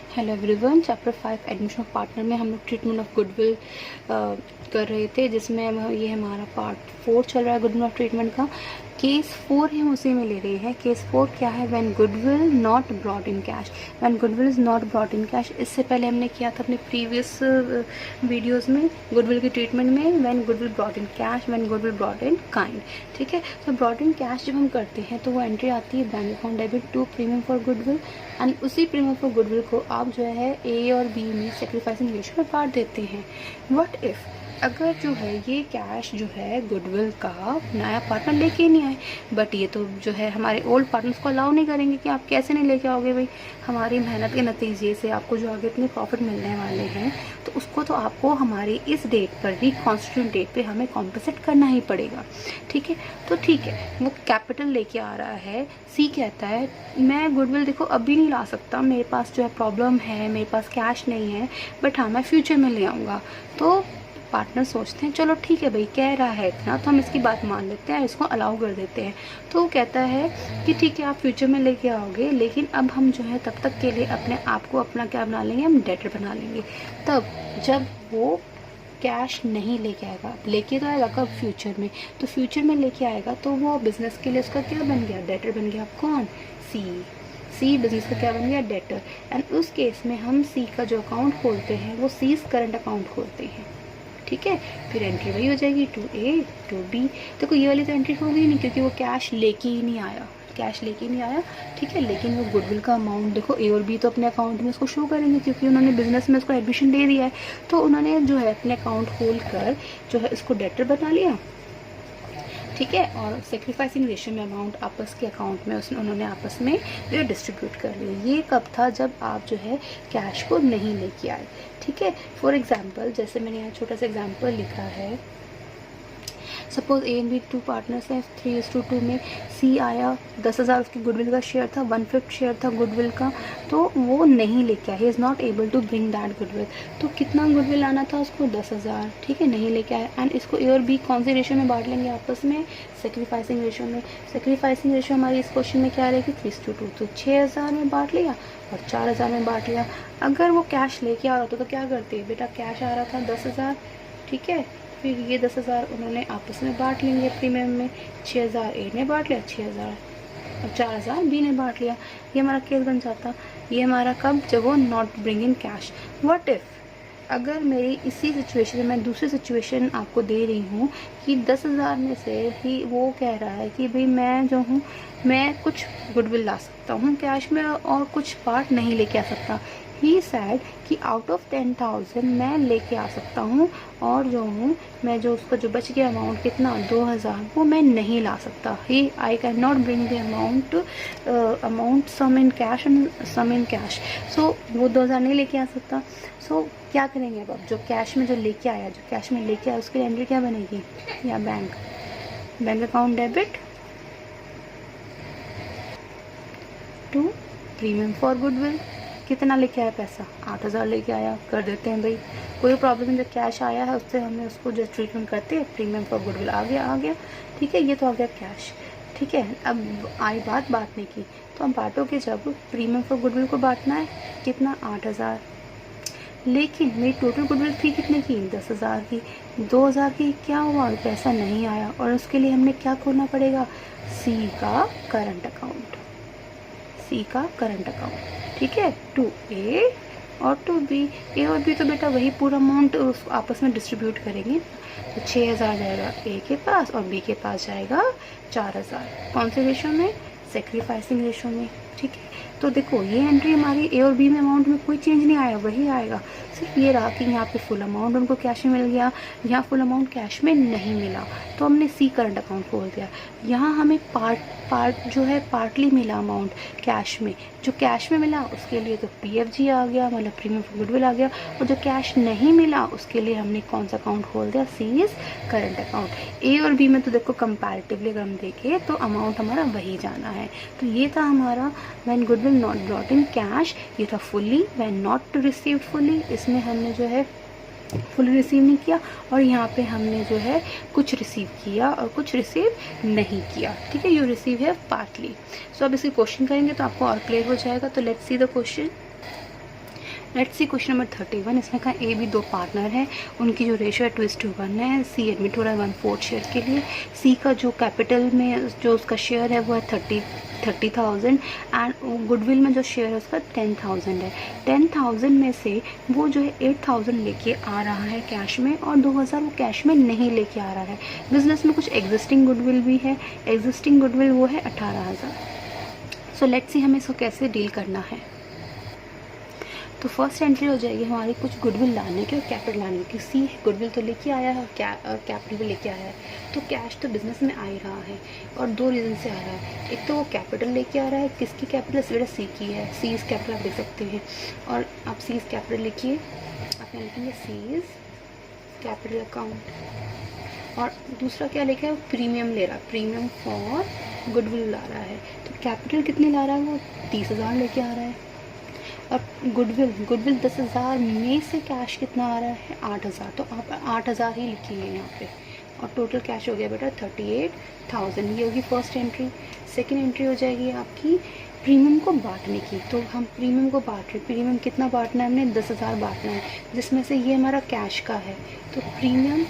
Hello everyone, chapter 5 admission of partner में हम लोग ट्रीटमेंट ऑफ गुडविल कर रहे थे, जिसमें ये हमारा पार्ट 4 चल रहा है गुडविल ऑफ ट्रीटमेंट का। केस 4 हम उसी में ले रहे हैं। केस 4 क्या है? When goodwill not brought in cash. When goodwill is not brought in cash, इससे पहले हमने किया था अपने प्रीवियस वीडियोस में गुडविल की ट्रीटमेंट में। When goodwill brought in cash, when goodwill brought in kind. ठीक है, तो ब्रॉट इन कैश जब हम करते हैं तो वो एंट्री आती है bank account debit to premium for goodwill, and उसी प्रीमियम फॉर गुडविल को आप जो है ए और बी में सेक्रीफाइसिंग रेशियो में बांट देते हैं। व्हाट इफ़, अगर जो है ये कैश जो है गुडविल का नया पार्टनर लेके ही नहीं आए, बट ये तो जो है हमारे ओल्ड पार्टनर्स को अलाउ नहीं करेंगे कि आप कैसे नहीं लेके आओगे भाई, हमारी मेहनत के नतीजे से आपको जो आगे इतने प्रॉफिट मिलने वाले हैं, तो उसको तो आपको हमारी इस डेट पर ही, कॉन्स्टिट्यूंट डेट पे हमें कॉम्पनसेट करना ही पड़ेगा। ठीक है, तो ठीक है, वो कैपिटल लेके आ रहा है। सी कहता है मैं गुडविल देखो अभी नहीं ला सकता, मेरे पास जो है प्रॉब्लम है, मेरे पास कैश नहीं है, बट हाँ मैं फ्यूचर में ले आऊँगा। तो पार्टनर सोचते हैं चलो ठीक है भाई, कह रहा है इतना तो हम इसकी बात मान लेते हैं, इसको अलाउ कर देते हैं। तो वो कहता है कि ठीक है आप फ्यूचर में लेके आओगे, लेकिन अब हम जो है तब तक के लिए अपने आप को अपना क्या बना लेंगे, हम डेटर बना लेंगे। तब जब वो कैश नहीं लेके आएगा, लेके तो आएगा कब? फ्यूचर में। तो फ्यूचर में लेके आएगा तो वो बिजनेस के लिए उसका क्या बन गया? डेटर बन गया। कौन? सी बिजनेस का क्या बन गया? डेटर। एंड उस केस में हम सी का जो अकाउंट खोलते हैं वो सीज करंट अकाउंट खोलते हैं। ठीक है, फिर एंट्री वही हो जाएगी टू ए टू बी। देखो ये वाली तो एंट्री होगी नहीं, क्योंकि वो कैश लेके ही नहीं आया, कैश लेके ही नहीं आया। ठीक है, लेकिन वो गुडविल का अमाउंट देखो ए और बी तो अपने अकाउंट में उसको शो करेंगे, क्योंकि उन्होंने बिजनेस में उसको एडमिशन दे दिया है। तो उन्होंने जो है अपने अकाउंट खोल कर जो है उसको डेटर बना लिया। ठीक है, और सेक्रीफाइसिंग रेशियो में अमाउंट आपस के अकाउंट में उन्होंने आपस में जो डिस्ट्रीब्यूट कर लिया। ये कब था? जब आप जो है कैश को नहीं लेके आए। ठीक है, फॉर एग्जांपल जैसे मैंने यहाँ छोटा सा एग्जांपल लिखा है, suppose A and B two partners हैं, 3:2 में सी आया, 10,000 उसकी गुडविल का शेयर था, 1/5 शेयर था गुडविल का, तो वो नहीं लेके आया, he is not able to bring that goodwill. तो कितना गुडविल आना था उसको? 10,000। ठीक है, नहीं लेके आया। एंड इसको ए और बी कौन से रेशियो में बांट लेंगे आपस में? सेक्रीफाइसिंग रेशियो में। सेक्रीफाइसिंग रेशियो हमारी इस क्वेश्चन में क्या रहेगी? 3:2। तो 6,000 में बांट लिया और 4,000 में बांट लिया। अगर वो कैश लेके आ रहा था तो क्या करते? बेटा कैश आ रहा था 10,000, ठीक है, फिर ये 10,000 उन्होंने आपस में बांट लेंगे प्रीमियम में, 6,000 ए ने बांट लिया, 6,000 और 4,000 बी ने बांट लिया। ये हमारा केस बन जाता। ये हमारा कब? जब वो not bring in cash. What if, अगर मेरी इसी सिचुएशन में मैं दूसरी सिचुएशन आपको दे रही हूँ कि 10,000 में से ही वो कह रहा है कि भाई मैं जो हूँ मैं कुछ गुडविल ला सकता हूँ कैश में और कुछ पार्ट नहीं लेके आ सकता। ही सैड कि आउट ऑफ 10,000 मैं लेके आ सकता हूँ, और जो हूँ मैं जो उसका जो बच गया अमाउंट कितना? 2,000, वो मैं नहीं ला सकता। He I can not bring the amount some in cash and some in cash. So वो 2,000 नहीं लेके आ सकता। सो क्या करेंगे अब? जो कैश में जो लेके आया, जो कैश में लेके आया, उसकी एंट्री क्या बनेगी? या bank account debit to premium for goodwill. कितना लेके आया पैसा? 8,000 लेके आया, कर देते हैं भाई, कोई प्रॉब्लम नहीं। जो कैश आया है उससे हमें उसको जो ट्रीटमेंट करते हैं, प्रीमियम फॉर गुडविल आ गया। ठीक है, ये तो आ गया कैश। ठीक है, अब आई बात बांटने की, तो हम बांटोगे जब प्रीमियम फॉर गुडविल को बांटना है कितना? 8,000। लेकिन मेरी टोटल गुडविल थी कितने की? 10,000 की। 2,000 की क्या हुआ? पैसा नहीं आया, और उसके लिए हमने क्या खोलना पड़ेगा? सी का करंट अकाउंट। सी का करंट अकाउंट। ठीक है, टू ए और टू बी। ए और बी तो बेटा वही पूरा अमाउंट आपस में डिस्ट्रीब्यूट करेंगे। तो 6,000 जाएगा ए के पास और बी के पास जाएगा 4,000। कौन से रेशो में? सेक्रीफाइसिंग रेशो में। ठीक है, तो देखो ये एंट्री हमारी ए और बी में अमाउंट में कोई चेंज नहीं आया, वही आएगा। सिर्फ ये रहा कि यहाँ पे फुल अमाउंट उनको कैश में मिल गया, यहाँ फुल अमाउंट कैश में नहीं मिला, तो हमने सी करंट अकाउंट खोल दिया। यहाँ हमें पार्ट जो है पार्टली मिला अमाउंट कैश में, जो कैश में मिला उसके लिए तो PFG आ गया, मतलब प्रीमियम फॉर गुडविल आ गया, और जो कैश नहीं मिला उसके लिए हमने कौन सा अकाउंट खोल दिया? Seize current account. ए और बी में तो देखो कंपैरेटिवली अगर हम देखें तो अमाउंट हमारा वही जाना है। तो ये था हमारा when goodwill not brought in cash, ये था fully, when not received fully, इसमें हमने जो है फुल रिसीव नहीं किया, और यहाँ पे हमने जो है कुछ रिसीव किया और कुछ रिसीव नहीं किया। ठीक है, यू रिसीव है पार्टली। सो अब इसकी क्वेश्चन करेंगे तो आपको और क्लियर हो जाएगा। तो let's see the question. Let's see question number 31। इसमें कहा ए बी दो पार्टनर है, उनकी जो रेशियो है 2:1 है। सी एडमिट हो रहा है 1/4 शेयर के लिए। सी का जो कैपिटल में जो उसका शेयर है वो है 30,000 एंड गुडविल में जो शेयर है उसका 10,000 है। 10,000 में से वो जो है 8,000 लेके आ रहा है कैश में और 2,000 वो कैश में नहीं लेके आ रहा है। बिजनेस में कुछ एग्जिस्टिंग गुडविल भी है, एग्जिस्टिंग गुडविल वो है 18,000। सो लेट्स सी हमें इसको कैसे डील करना है। तो फर्स्ट एंट्री हो जाएगी हमारी कुछ गुडविल लाने की और कैपिटल लाने की। सी गुडविल तो लेके आया है और कैपिटल भी लेके आया है, तो कैश तो बिजनेस में आ ही रहा है और दो रीज़न से आ रहा है। एक तो वो कैपिटल लेके आ रहा है, किसकी कैपिटल, बेटा सी की है, सीज कैपिटल आप देख सकते हैं। और आप सीज कैपिटल लिखिए, आप यहाँ लिखेंगे सीज कैपिटल अकाउंट। और दूसरा क्या लिखा है, प्रीमियम ले रहा है, प्रीमियम फॉर गुडविल ला रहा है। तो कैपिटल कितने ला रहा है, वो 30,000 लेके आ रहा है। अब गुडविल 10,000 में से कैश कितना आ रहा है, 8,000। तो आप 8,000 ही लिखेंगे यहाँ पे और टोटल कैश हो गया बेटा 38,000। ये होगी फर्स्ट एंट्री। सेकंड एंट्री हो जाएगी आपकी प्रीमियम को बांटने की। तो हम प्रीमियम को बांट रहे, प्रीमियम कितना बांटना है, हमने 10,000 बांटना है, जिसमें से ये हमारा कैश का है। तो प्रीमियम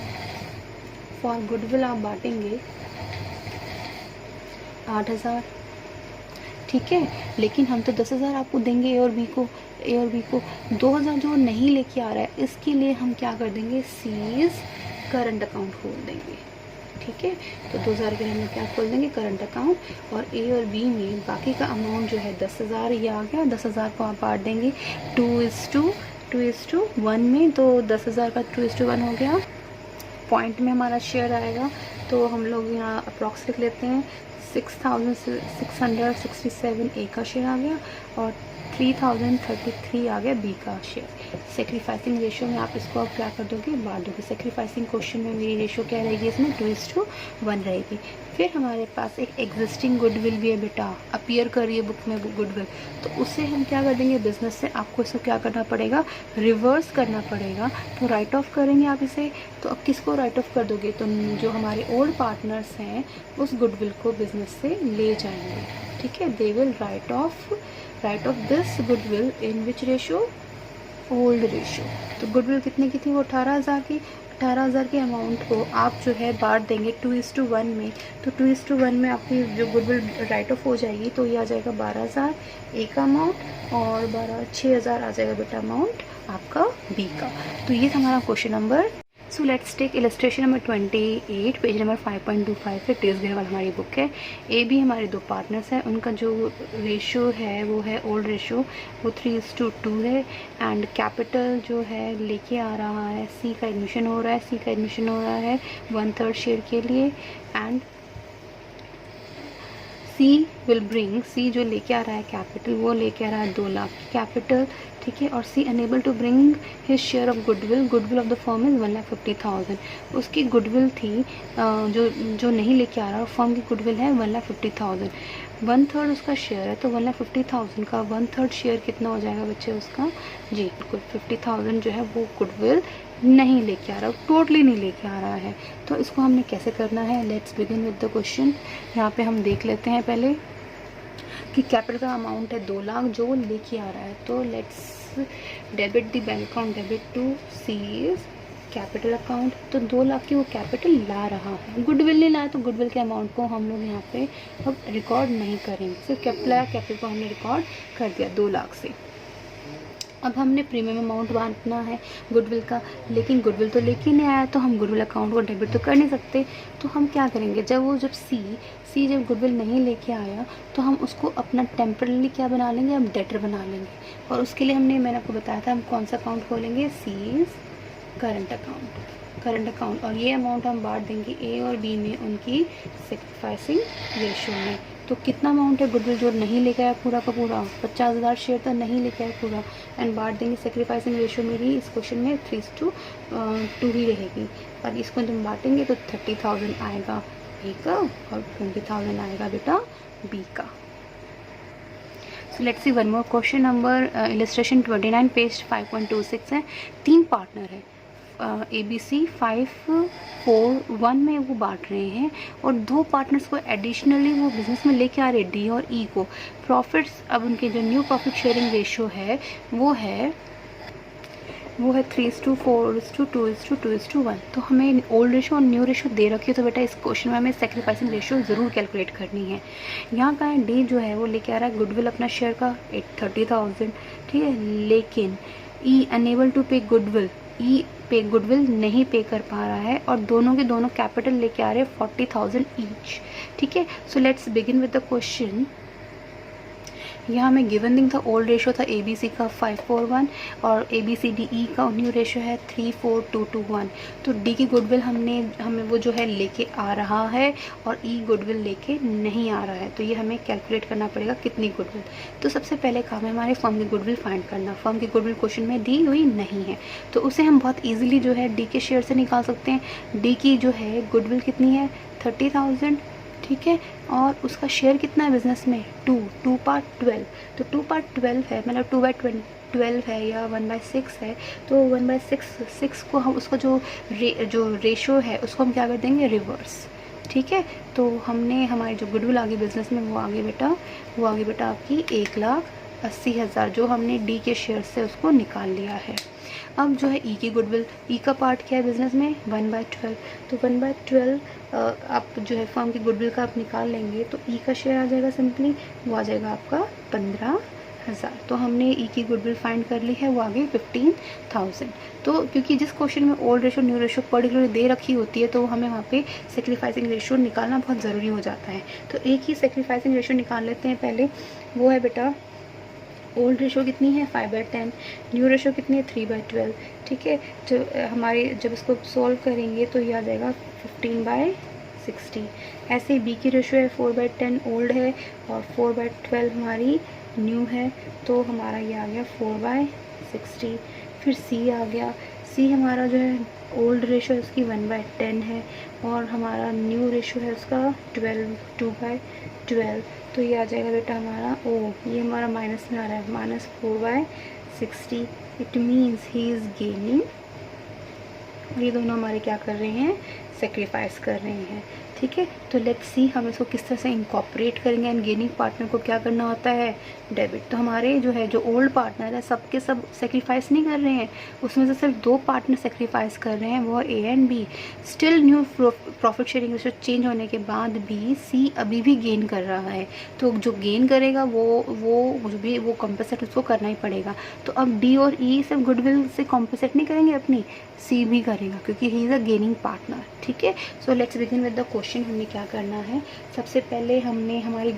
फॉर गुडविल आप बांटेंगे 8,000, ठीक है। लेकिन हम तो 10,000 आपको देंगे ए और बी को 2,000 जो नहीं लेके आ रहा है, इसके लिए हम क्या कर देंगे, सीज करंट अकाउंट खोल देंगे, ठीक है। तो 2,000 के लिए हम क्या खोल देंगे, करंट अकाउंट। और ए और बी में बाकी का अमाउंट जो है 10,000 ये आ गया। 10,000 को आप बांट देंगे 2:1 में। तो 10,000 का 2:1 हो गया। पॉइंट में हमारा शेयर आएगा, तो हम लोग यहाँ अप्रॉक्स लिख लेते हैं। 6,667 ए का शेयर आ गया और 3,033 आ गया बी का शेयर। सेक्रीफाइसिंग रेशियो में आप इसको अब क्या कर दोगे, बांट दोगे। सेक्रीफाइसिंग क्वेश्चन में मेरी रेशियो क्या रहेगी, इसमें 2:1 रहेगी। फिर हमारे पास एक एग्जिस्टिंग गुडविल भी है बेटा, अपीयर कर रही है बुक में गुडविल, तो उससे हम क्या कर देंगे, बिजनेस से आपको इसको क्या करना पड़ेगा, रिवर्स करना पड़ेगा। तो राइट ऑफ करेंगे आप इसे। तो अब किसको राइट ऑफ कर दोगे, तो जो हमारे ओल्ड पार्टनर्स हैं उस गुडविल को बिजनेस से ले जाएंगे, ठीक है। They will write of this goodwill in which ratio, old ratio. तो गुडविल कितने की थी, वो 18,000 की। 18,000 के अमाउंट को आप जो है बांट देंगे 2:1 में। तो 2:1 में आपकी जो गुडविल राइट ऑफ हो जाएगी, तो ये आ जाएगा 12,000 ए का अमाउंट और 6,000 आ जाएगा बेटा अमाउंट आपका बी का। तो ये था हमारा question number. So let's take illustration number 28, page number 5.25 है, टेस्ट ग्रेड वाली हमारी बुक है। ए बी हमारे दो पार्टनर्स हैं, उनका जो रेशियो है वो है ओल्ड रेशियो, वो 3:2 है। एंड कैपिटल जो है लेके आ रहा है, सी का एडमिशन हो रहा है, 1/3 शेयर के लिए। एंड सी जो लेके आ रहा है कैपिटल, वो लेके आ रहा है 2 लाख की कैपिटल, ठीक है। और C unable to bring his share of goodwill of the firm is 1,50,000। उसकी गुडविल थी जो नहीं लेके आ रहा, फर्म की गुडविल है 1,50,000। 1/3 उसका शेयर है, तो 1,50,000 का 1/3 शेयर कितना हो जाएगा बच्चे उसका, जी बिल्कुल 50,000 जो है वो गुडविल नहीं लेके आ रहा, टोटली नहीं लेके आ रहा है। तो इसको हमने कैसे करना है, let's begin with the question. यहाँ पे हम देख लेते हैं पहले कि कैपिटल का अमाउंट है 2 लाख जो लेके आ रहा है। तो let's debit the bank account, debit to C's capital account. तो 2 लाख की वो कैपिटल ला रहा है, गुडविल नहीं लाया, तो गुडविल के अमाउंट को हम लोग यहाँ पे अब रिकॉर्ड नहीं करेंगे, सिर्फ कैपिटल को हमने रिकॉर्ड कर दिया 2 लाख से। अब हमने प्रीमियम अमाउंट बांटना है गुडविल का, लेकिन गुडविल तो लेके नहीं आया, तो हम गुडविल अकाउंट को डेबिट तो कर नहीं सकते। तो हम क्या करेंगे, जब सी जब गुडविल नहीं लेके आया, तो हम उसको अपना टेम्परली क्या बना लेंगे, हम डेटर बना लेंगे। और उसके लिए मैंने आपको बताया था हम कौन सा अकाउंट खोलेंगे, सीज करंट अकाउंट। और ये अमाउंट हम बांट देंगे ए और बी में उनकी सेक्रीफाइसिंग रेशियो में। तो कितना अमाउंट है गुडविल जो नहीं लेके आया पूरा का पूरा, 50,000 शेयर तो नहीं लेके आया पूरा, एंड बांट देंगे सेक्रीफाइसिंग रेशियो में ही। इस क्वेश्चन में 3:2 ही रहेगी। और इसको जब बांटेंगे तो 30,000 आएगा ए का और 20,000 आएगा बेटा बी का। So let's see one more question number illustration 29, page 5.26 है। 3 पार्टनर है ABC 5:4:1 में वो बांट रहे हैं और 2 पार्टनर्स को एडिशनली वो बिजनेस में लेके आ रहे हैं, D और E को। प्रॉफिट्स, अब उनके जो न्यू प्रॉफिट शेयरिंग रेशियो है वो है वो है 3:4:2:2:1। तो हमें ओल्ड रेशो और न्यू रेशो दे रखी है, तो बेटा इस क्वेश्चन में हमें सेक्रीफाइसिंग रेशो ज़रूर कैलकुलेट करनी है। यहाँ का है डी जो है वो लेके आ रहा है गुडविल अपना शेयर का 30,000, ठीक है, लेकिन ई अनेबल टू पे गुडविल, ई पे गुडविल नहीं पे कर पा रहा है और दोनों के दोनों कैपिटल लेके आ रहे हैं 40,000 ईच, ठीक है। सो let's begin with the question. यहाँ हमें गिवन थिंग था, ओल्ड रेशो था ABC का 5:4:1 और ABCDE का न्यू रेशो है 3:4:2:1। तो D की गुडविल हमें वो जो है लेके आ रहा है और E गुडविल लेके नहीं आ रहा है, तो ये हमें कैलकुलेट करना पड़ेगा कितनी गुडविल। तो सबसे पहले काम है हमारे फर्म की गुडविल फाइंड करना। फर्म की गुडविल क्वेश्चन में दी हुई नहीं है, तो उसे हम बहुत ईजिली जो है D के शेयर से निकाल सकते हैं। D की जो है गुडविल कितनी है 30,000, ठीक है, और उसका शेयर कितना है बिजनेस में 2/12। तो 2/12 है, मतलब 2/12 है या 1/6 है, तो 1/6 को हम उसका जो रेशो है उसको हम क्या कर देंगे रिवर्स, ठीक है। तो हमने हमारी जो गुडविल आ गई बिजनेस में वो आ गई बेटा आपकी 1,80,000 जो हमने डी के शेयर से उसको निकाल लिया है। अब जो है ई की गुडविल, ई का पार्ट क्या है बिजनेस में 1/12, तो 1/12 आप जो है फर्म की गुडविल का आप निकाल लेंगे तो ई का शेयर आ जाएगा, सिंपली वो आ जाएगा आपका 15,000। तो हमने ई की गुडविल फाइंड कर ली है, वो आ गई 15,000। तो क्योंकि जिस क्वेश्चन में old ratio new ratio particular दे रखी होती है तो हमें वहाँ पे सेक्रीफाइसिंग रेशो निकालना बहुत ज़रूरी हो जाता है। तो एक ही सेक्रीफाइसिंग रेशो निकाल लेते हैं पहले, वो है बेटा ओल्ड रेशो कितनी है 5/10, न्यू रेशो कितनी है 3/12, ठीक है। जो हमारे जब इसको सॉल्व करेंगे तो ये आ जाएगा 15/60। ऐसे ही बी की रेशो है 4/10 ओल्ड है और 4/12 हमारी न्यू है, तो हमारा ये आ गया 4/60। फिर सी आ गया, सी हमारा जो है ओल्ड रेशो है उसकी 1/10 है और हमारा न्यू रेशो है उसका 2/12, तो ये आ जाएगा बेटा हमारा ये हमारा माइनस में आ रहा है -4/60। It means he is gaining, ये दोनों हमारे क्या कर रहे हैं सेक्रीफाइस कर रहे हैं, ठीक है। तो लेट्स सी हम इसको किस तरह से इनकॉर्पोरेट करेंगे। एंड गेनिंग पार्टनर को क्या करना होता है डेबिट। तो हमारे जो है जो ओल्ड पार्टनर है सबके सब सेक्रीफाइस नहीं कर रहे हैं, उसमें से सिर्फ 2 पार्टनर सेक्रीफाइस कर रहे हैं, वो A and B. Still new profit sharing ratio change होने के बाद भी सी अभी भी गेन कर रहा है, तो जो गेन करेगा वो कॉम्पेसेट उसको करना ही पड़ेगा। तो अब डी और ई सिर्फ गुडविल से कॉम्पेसेट नहीं करेंगे अपनी, सी भी करेगा क्योंकि he is a gaining partner, ठीक है। सो let's begin with the question. हमने क्या करना है, सबसे पहले हमने हमारी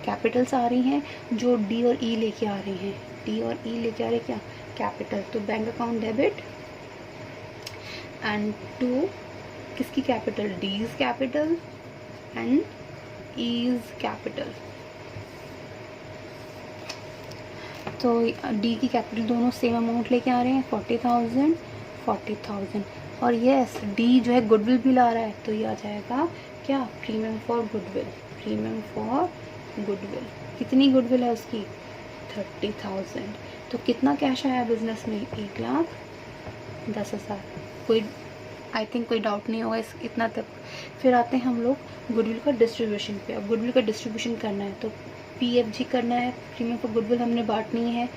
कैपिटल्स आ रही हैं जो डी और ई लेके आ रही हैं, डी और ई लेके आ रहे क्या कैपिटल। तो bank account debit and to किसकी capital D's capital and E's capital. तो डी की कैपिटल दोनों सेम अमाउंट लेके आ रहे हैं 40,000 और यस डी जो है गुडविल भी ला रहा है, तो ये आ जाएगा क्या प्रीमियम फॉर गुडविल। कितनी गुडविल है उसकी 30,000। तो कितना कैश आया बिजनेस में 1,10,000। कोई आई थिंक कोई डाउट नहीं होगा इतना तक। फिर आते हैं हम लोग गुडविल का डिस्ट्रीब्यूशन पे। अब गुडविल का डिस्ट्रीब्यूशन करना है तो PFG करना है, प्रीमियम फॉर गुडविल हमने बांटनी है,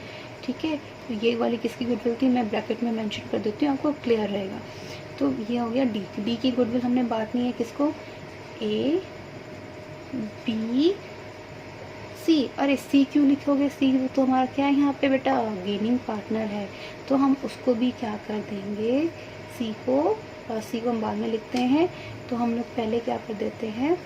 ठीक है। तो ये वाली किसकी गुडविल थी मैं ब्रैकेट में मेंशन कर देती हूँ, आपको क्लियर रहेगा। तो ये हो गया डी की गुडविल हमने बांटनी है किसको A B C। अरे C क्यों लिखोगे, C तो हमारा क्या है यहाँ पे बेटा गेनिंग पार्टनर है, तो हम उसको भी क्या कर देंगे C को हम बाद में लिखते हैं। तो हम लोग पहले क्या कर देते हैं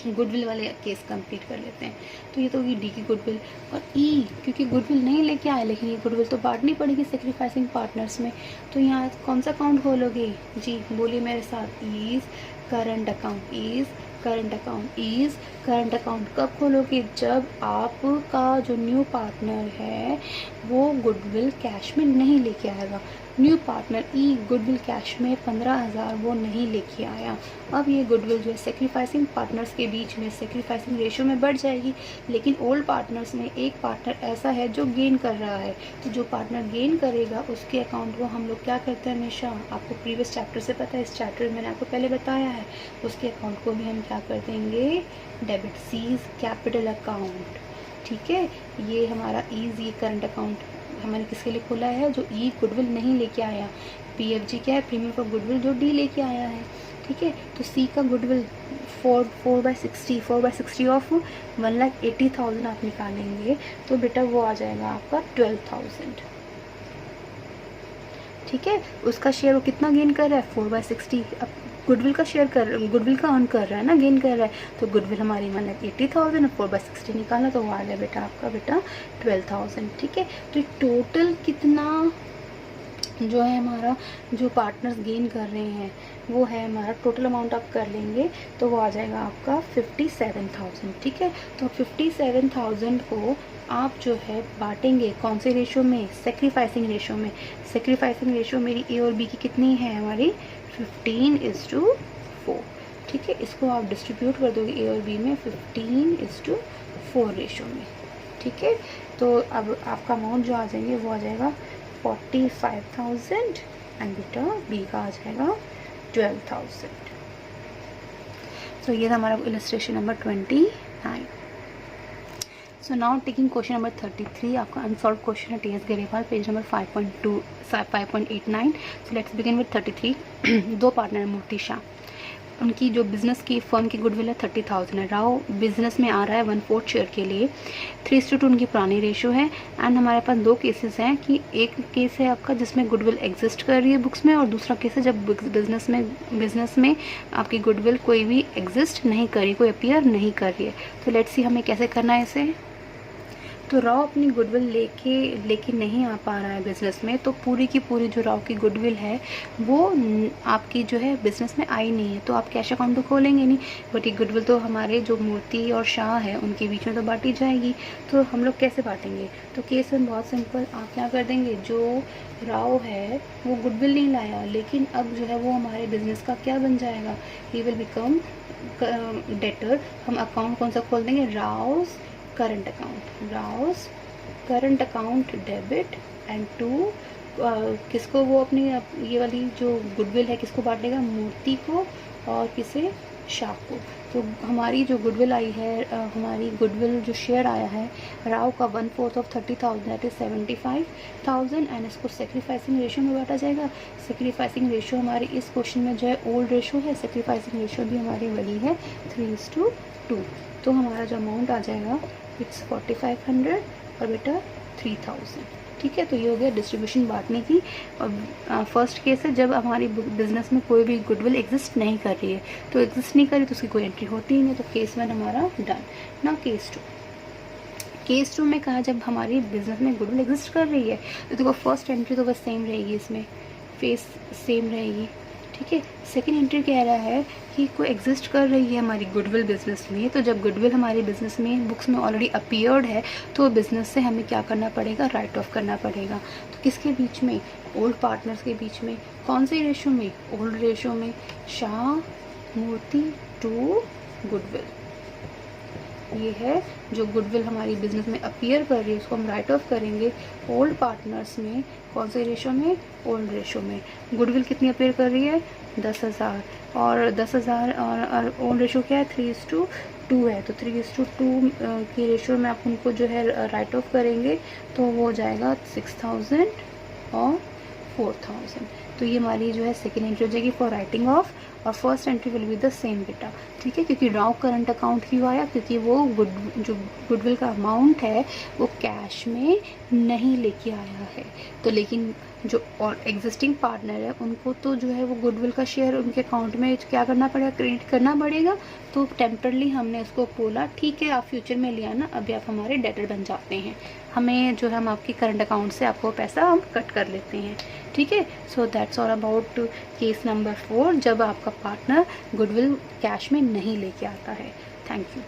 गुडविल वाले केस कंप्लीट कर लेते हैं। तो ये तो होगी डी की गुडविल और ई क्योंकि गुडविल नहीं लेके आए लेकिन ये गुडविल तो बांटनी पड़ेगी सेक्रीफाइसिंग पार्टनर्स में। तो यहाँ कौन सा अकाउंट खोलोगे जी बोलिए मेरे साथ ईज करंट अकाउंट कब खोलोगे जब आपका जो न्यू पार्टनर है वो गुडविल कैश में नहीं लेके आएगा। न्यू पार्टनर ई गुडविल कैश में 15,000 वो नहीं लेके आया। अब ये गुडविल जो है सेक्रीफाइसिंग पार्टनर्स के बीच में सेक्रीफाइसिंग रेशो में बढ़ जाएगी, लेकिन ओल्ड पार्टनर्स में एक पार्टनर ऐसा है जो गेन कर रहा है, तो जो पार्टनर गेन करेगा उसके अकाउंट को हम लोग क्या करते हैं हमेशा, आपको प्रीवियस चैप्टर से पता है, इस चैप्टर में मैंने आपको पहले बताया है, उसके अकाउंट को भी हम क्या कर देंगे डेबिट, सीज कैपिटल अकाउंट, ठीक है। ये हमारा ईज ये करंट अकाउंट मैंने किसके लिए खोला है, जो ई गुडविल नहीं लेके आया। PFG क्या है, प्रीमियम फॉर गुडविल, जो डी लेके आया है, ठीक है। तो सी का गुडविल 4/60 ऑफ 1,80,000 आप निकालेंगे तो बेटा वो आ जाएगा आपका 12,000, ठीक है। उसका शेयर वो कितना गेन कर रहा है, 4/60। अब गुडविल का शेयर गुडविल का अर्न कर रहा है ना, गेन कर रहा है। तो गुडविल हमारी 80,000, 4/60 निकाला तो वो आ गया बेटा आपका 12,000, ठीक है। तो टोटल कितना जो है हमारा, जो पार्टनर्स गेन कर रहे हैं वो है हमारा, टोटल अमाउंट आप कर लेंगे तो वो आ जाएगा आपका 57,000, ठीक है। तो 57,000 को आप जो है बांटेंगे कौन से रेशो में, सेक्रीफाइसिंग रेशो में। सेक्रीफाइसिंग रेशो मेरी ए और बी की कितनी है, हमारी 15:4, ठीक है। इसको आप डिस्ट्रीब्यूट कर दोगे ए और बी में 15:4 रेशो में, ठीक है। तो अब आपका अमाउंट जो आ जाएंगे वो आ जाएगा 45,000 एंड बेटा बी का आ जाएगा 12,000। सो ये था हमारा illustration number 29। So now taking question number 33, आपका अनसॉल्व क्वेश्चन है TS Grewal, page number 5.89। So let's begin with 33। दो पार्टनर है, मूर्ति शाह, उनकी जो बिज़नेस की फर्म की गुडविल है 30,000 है। राव बिजनेस में आ रहा है 1/4 शेयर के लिए, 3:2 उनकी पुरानी रेशो है। एंड हमारे पास दो केसेस हैं कि एक केस है आपका जिसमें गुडविल एग्जिस्ट कर रही है बुक्स में, और दूसरा केस है जब बिजनेस में आपकी गुडविल कोई भी एग्जिस्ट नहीं कर रही, कोई अपीयर नहीं कर रही है। तो लेट्स सी हमें कैसे करना है इसे। तो राव अपनी गुडविल लेके नहीं आ पा रहा है बिज़नेस में, तो पूरी की पूरी जो राव की गुडविल है वो आपकी जो है बिज़नेस में आई नहीं है, तो आप कैश अकाउंट तो खोलेंगे नहीं, बट ये गुडविल तो हमारे जो मूर्ति और शाह है उनके बीच में तो बांटी जाएगी। तो हम लोग कैसे बांटेंगे, तो केस में बहुत सिंपल, आप क्या कर देंगे, जो राव है वो गुडविल नहीं लाया, लेकिन अब जो है वो हमारे बिज़नेस का क्या बन जाएगा, ही विल बिकम डेटर। हम अकाउंट कौन सा खोल देंगे, Rao's current account debit and to किसको, वो अपनी ये वाली जो गुडविल है किसको बांट लेगा, मूर्ति को और किसे, शाह को। तो हमारी जो गुडविल आई है, हमारी गुडविल जो शेयर आया है राव का 1/4 ऑफ 30,000 दैट इज 75,000 एंड इसको सेक्रीफाइसिंग रेशो में बांटा जाएगा। सेक्रीफाइसिंग रेशो हमारी इस क्वेश्चन में जो है ओल्ड रेशो है, सेक्रीफाइसिंग रेशो भी हमारी वही है 3:2। तो हमारा जो अमाउंट आ जाएगा इट्स 4500 और बेटा 3000, ठीक है। तो ये हो गया डिस्ट्रीब्यूशन बांटने की। और फर्स्ट केस है जब हमारी बिजनेस में कोई भी गुडविल एग्जिस्ट नहीं कर रही है, तो एग्जिस्ट नहीं करी तो उसकी कोई एंट्री होती ही नहीं, तो केस 1 हमारा डन। ना केस टू में कहा जब हमारी बिजनेस में गुडविल एग्जिस्ट कर रही है तो देखो फर्स्ट एंट्री तो बस सेम रहेगी, इसमें फेस सेम रहेगी, ठीक है। सेकेंड एंट्री कह रहा है कि कोई एग्जिस्ट कर रही है हमारी गुडविल बिजनेस में, तो जब गुडविल हमारी बिजनेस में बुक्स में ऑलरेडी अपीयर्ड है तो बिजनेस से हमें क्या करना पड़ेगा, राइट ऑफ करना पड़ेगा। तो किसके बीच में, ओल्ड पार्टनर्स के बीच में, कौन से रेशो में, ओल्ड रेशो में, शाह मूर्ति टू गुडविल। ये है जो गुडविल हमारी बिजनेस में अपीयर कर रही है उसको हम राइट ऑफ करेंगे ओल्ड पार्टनर्स में, कौन से रेशो में, ओल्ड रेशो में। गुडविल कितनी अपीयर कर रही है, 10,000, और 10,000 और ओल्ड रेशो क्या है, 3:2 है, तो 3:2 की रेशो में आप उनको जो है राइट ऑफ करेंगे तो वो हो जाएगा 6,000 और 4,000। तो ये हमारी जो है सेकेंड एंट्री हो जाएगी फॉर राइटिंग ऑफ, और first entry will be the same बेटा, ठीक है। क्योंकि राव करंट अकाउंट क्यों आया, क्योंकि वो जो गुडविल का अमाउंट है वो कैश में नहीं लेके आया है। तो लेकिन जो और एग्जिस्टिंग पार्टनर है उनको तो जो है वो गुडविल का शेयर उनके अकाउंट में क्या करना पड़ेगा, क्रेडिट करना पड़ेगा। तो टेम्परली हमने उसको बोला ठीक है आप फ्यूचर में ले आना, अभी आप हमारे डेटर बन जाते हैं, हमें जो है हम आपके करंट अकाउंट से आपको पैसा हम कट कर लेते हैं, ठीक है। So that's all about case number 4 जब आपका पार्टनर गुडविल कैश में नहीं लेके आता है। Thank you.